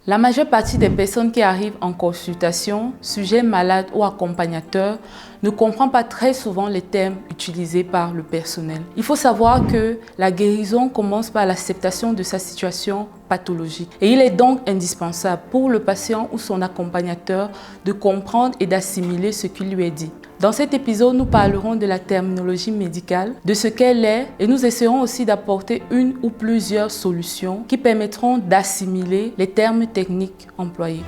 La majeure partie des personnes qui arrivent en consultation, sujets malades ou accompagnateurs, ne comprend pas très souvent les termes utilisés par le personnel. Il faut savoir que la guérison commence par l'acceptation de sa situation pathologique. Et il est donc indispensable pour le patient ou son accompagnateur de comprendre et d'assimiler ce qui lui est dit. Dans cet épisode, nous parlerons de la terminologie médicale, de ce qu'elle est, et nous essaierons aussi d'apporter une ou plusieurs solutions qui permettront d'assimiler les termes techniques employés.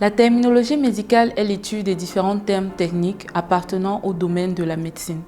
La terminologie médicale est l'étude des différents termes techniques appartenant au domaine de la médecine.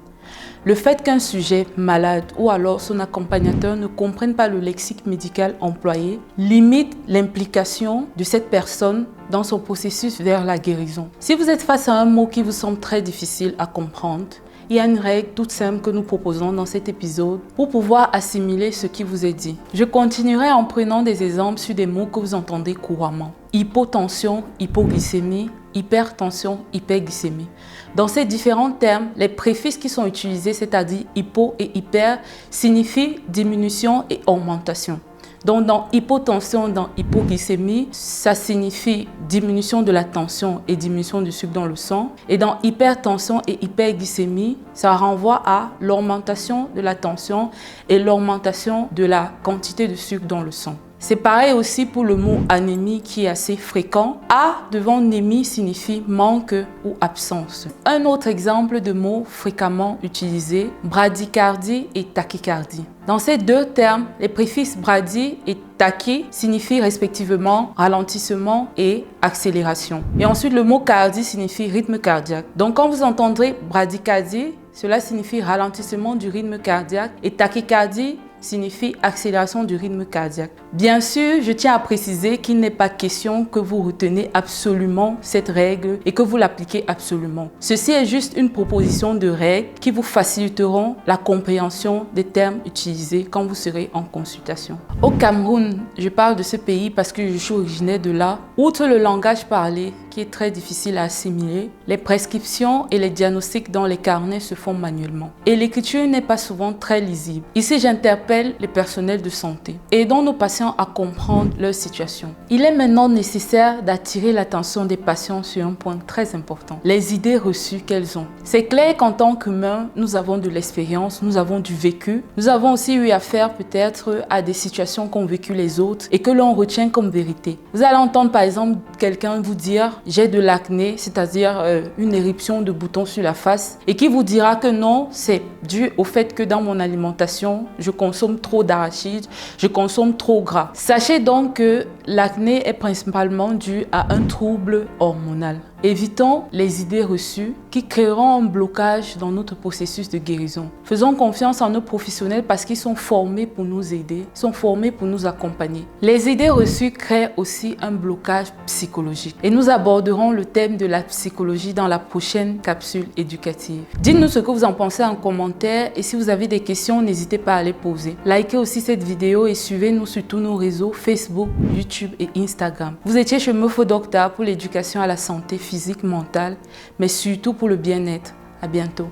Le fait qu'un sujet malade ou alors son accompagnateur ne comprenne pas le lexique médical employé limite l'implication de cette personne dans son processus vers la guérison. Si vous êtes face à un mot qui vous semble très difficile à comprendre, il y a une règle toute simple que nous proposons dans cet épisode pour pouvoir assimiler ce qui vous est dit. Je continuerai en prenant des exemples sur des mots que vous entendez couramment. Hypotension, hypoglycémie, hypertension, hyperglycémie. Dans ces différents termes, les préfixes qui sont utilisés, c'est-à-dire hypo et hyper, signifient diminution et augmentation. Donc dans hypotension, dans hypoglycémie, ça signifie diminution de la tension et diminution du sucre dans le sang. Et dans hypertension et hyperglycémie, ça renvoie à l'augmentation de la tension et l'augmentation de la quantité de sucre dans le sang. C'est pareil aussi pour le mot anémie qui est assez fréquent. A devant némie signifie manque ou absence. Un autre exemple de mot fréquemment utilisé, bradycardie et tachycardie. Dans ces deux termes, les préfixes brady et tachy signifient respectivement ralentissement et accélération. Et ensuite, le mot cardie signifie rythme cardiaque. Donc quand vous entendrez bradycardie, cela signifie ralentissement du rythme cardiaque et tachycardie signifie accélération du rythme cardiaque. Bien sûr, je tiens à préciser qu'il n'est pas question que vous retenez absolument cette règle et que vous l'appliquez absolument. Ceci est juste une proposition de règles qui vous faciliteront la compréhension des termes utilisés quand vous serez en consultation. Au Cameroun, je parle de ce pays parce que je suis originaire de là. Outre le langage parlé, qui est très difficile à assimiler, les prescriptions et les diagnostics dans les carnets se font manuellement. Et l'écriture n'est pas souvent très lisible. Ici, j'interpelle les personnels de santé. Aidons nos patients à comprendre leur situation. Il est maintenant nécessaire d'attirer l'attention des patients sur un point très important, les idées reçues qu'elles ont. C'est clair qu'en tant qu'humains, nous avons de l'expérience, nous avons du vécu. Nous avons aussi eu affaire peut-être à des situations qu'ont vécues les autres et que l'on retient comme vérité. Vous allez entendre par exemple quelqu'un vous dire « j'ai de l'acné », c'est-à-dire une éruption de boutons sur la face, et qui vous dira que non, c'est dû au fait que dans mon alimentation, je consomme trop d'arachides, je consomme trop gras. Sachez donc que l'acné est principalement dû à un trouble hormonal. Évitons les idées reçues qui créeront un blocage dans notre processus de guérison. Faisons confiance en nos professionnels parce qu'ils sont formés pour nous aider, sont formés pour nous accompagner. Les idées reçues créent aussi un blocage psychologique. Et nous aborderons le thème de la psychologie dans la prochaine capsule éducative. Dites-nous ce que vous en pensez en commentaire et si vous avez des questions, n'hésitez pas à les poser. Likez aussi cette vidéo et suivez-nous sur tous nos réseaux Facebook, YouTube et Instagram. Vous étiez chez Mofo Doctor pour l'éducation à la santé physique, mentale, mais surtout pour le bien-être. À bientôt.